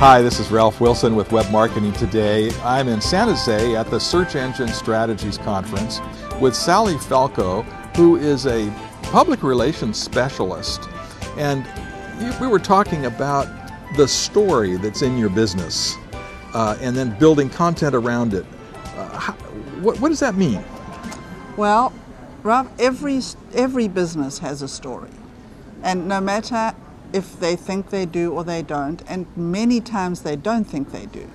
Hi, this is Ralph Wilson with Web Marketing Today. I'm in San Jose at the Search Engine Strategies Conference with Sally Falkow, who is a public relations specialist. And we were talking about the story that's in your business and then building content around it. What does that mean? Well, Rob, every business has a story. And no matter if they think they do or they don't, and many times they don't think they do.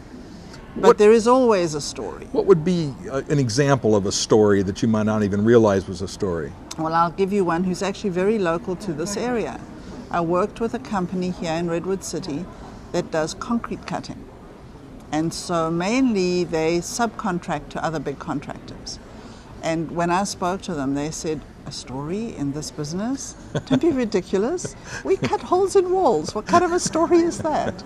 But there is always a story. What would be an example of a story that you might not even realize was a story? Well, I'll give you one who's actually very local to this area. I worked with a company here in Redwood City that does concrete cutting. And so mainly they subcontract to other big contractors. And when I spoke to them, they said, a story in this business? Don't be ridiculous. We cut holes in walls. What kind of a story is that?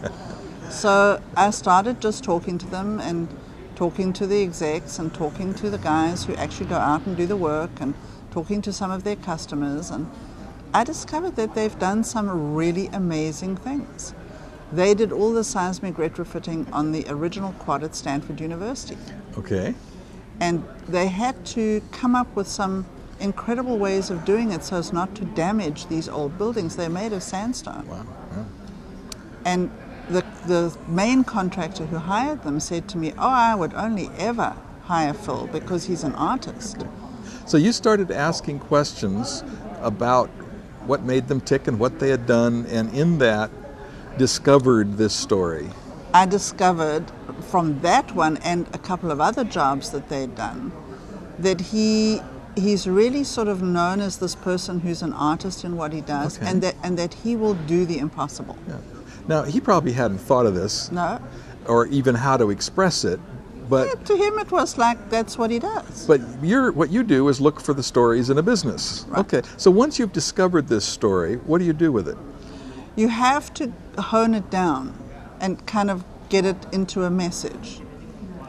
So I started just talking to them and talking to the execs and talking to the guys who actually go out and do the work and talking to some of their customers. And I discovered that they've done some really amazing things. They did all the seismic retrofitting on the original quad at Stanford University. Okay. And they had to come up with some incredible ways of doing it so as not to damage these old buildings. They're made of sandstone. Wow. Yeah. And the main contractor who hired them said to me, oh, I would only ever hire Phil because he's an artist. So you started asking questions about what made them tick and what they had done, and in that discovered this story. I discovered from that one and a couple of other jobs that they'd done that he's really sort of known as this person who's an artist in what he does, okay. and that he will do the impossible. Yeah. Now, he probably hadn't thought of this, No. or even how to express it, but Yeah, to him it was like that's what he does. but what you do is look for the stories in a business. Right. Okay. So once you've discovered this story, what do you do with it? You have to hone it down and kind of get it into a message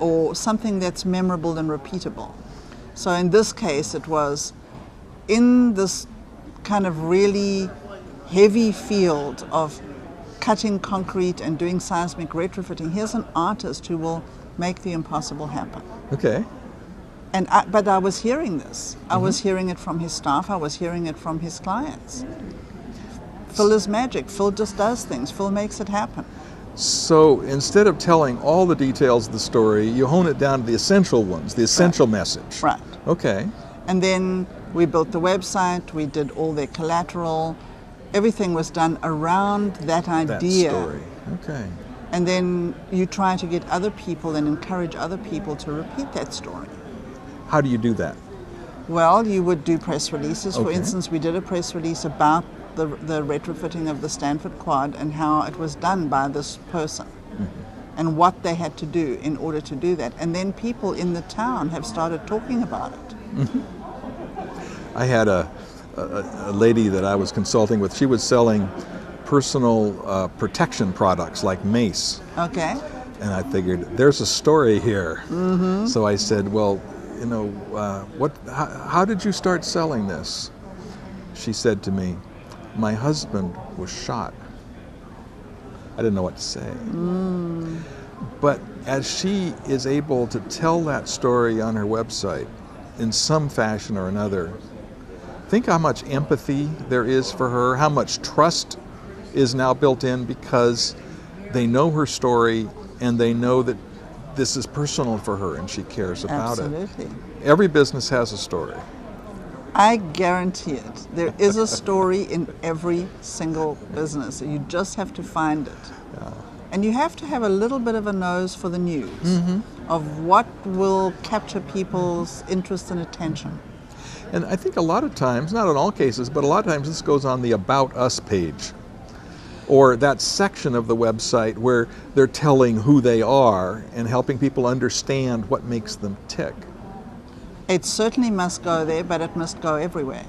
or something that's memorable and repeatable. So in this case, it was in this kind of really heavy field of cutting concrete and doing seismic retrofitting. Here's an artist who will make the impossible happen. Okay. But I was hearing this. I was hearing it from his staff. I was hearing it from his clients. Phil is magic. Phil just does things. Phil makes it happen. So instead of telling all the details of the story, you hone it down to the essential ones, the essential message. Right. Okay. And then we built the website, we did all their collateral, everything was done around that idea. That story. Okay. And then you try to get other people and encourage other people to repeat that story. How do you do that? Well, you would do press releases. For Okay. instance, we did a press release about the retrofitting of the Stanford Quad and how it was done by this person and what they had to do in order to do that. And then people in the town have started talking about it. I had a lady that I was consulting with. She was selling personal protection products like mace. Okay. And I figured, there's a story here. So I said, well, you know, how did you start selling this? She said to me, my husband was shot. I didn't know what to say. But as she is able to tell that story on her website in some fashion or another, think how much empathy there is for her, how much trust is now built in because they know her story and they know that this is personal for her and she cares about Absolutely. it. Every business has a story. I guarantee it. There is a story in every single business. You just have to find it. Yeah. And you have to have a little bit of a nose for the news of what will capture people's interest and attention. And I think a lot of times, not in all cases, but a lot of times this goes on the About Us page or that section of the website where they're telling who they are and helping people understand what makes them tick. It certainly must go there, but it must go everywhere.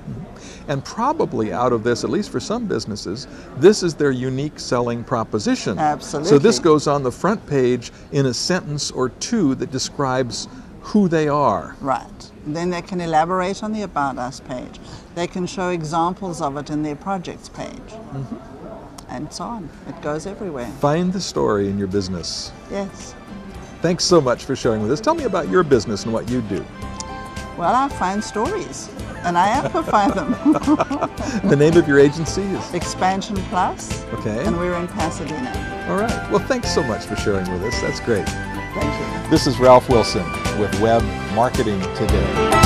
And probably out of this, at least for some businesses, this is their unique selling proposition. Absolutely. So this goes on the front page in a sentence or two that describes who they are. Right. Then they can elaborate on the About Us page. They can show examples of it in their projects page. and so on. It goes everywhere. Find the story in your business. Yes. Thanks so much for sharing with us. Tell me about your business and what you do. Well, I find stories and I amplify them. The name of your agency is? Expansion Plus. Okay. And we're in Pasadena. All right. Well, thanks so much for sharing with us. That's great. Thank you. This is Ralph Wilson with Web Marketing Today.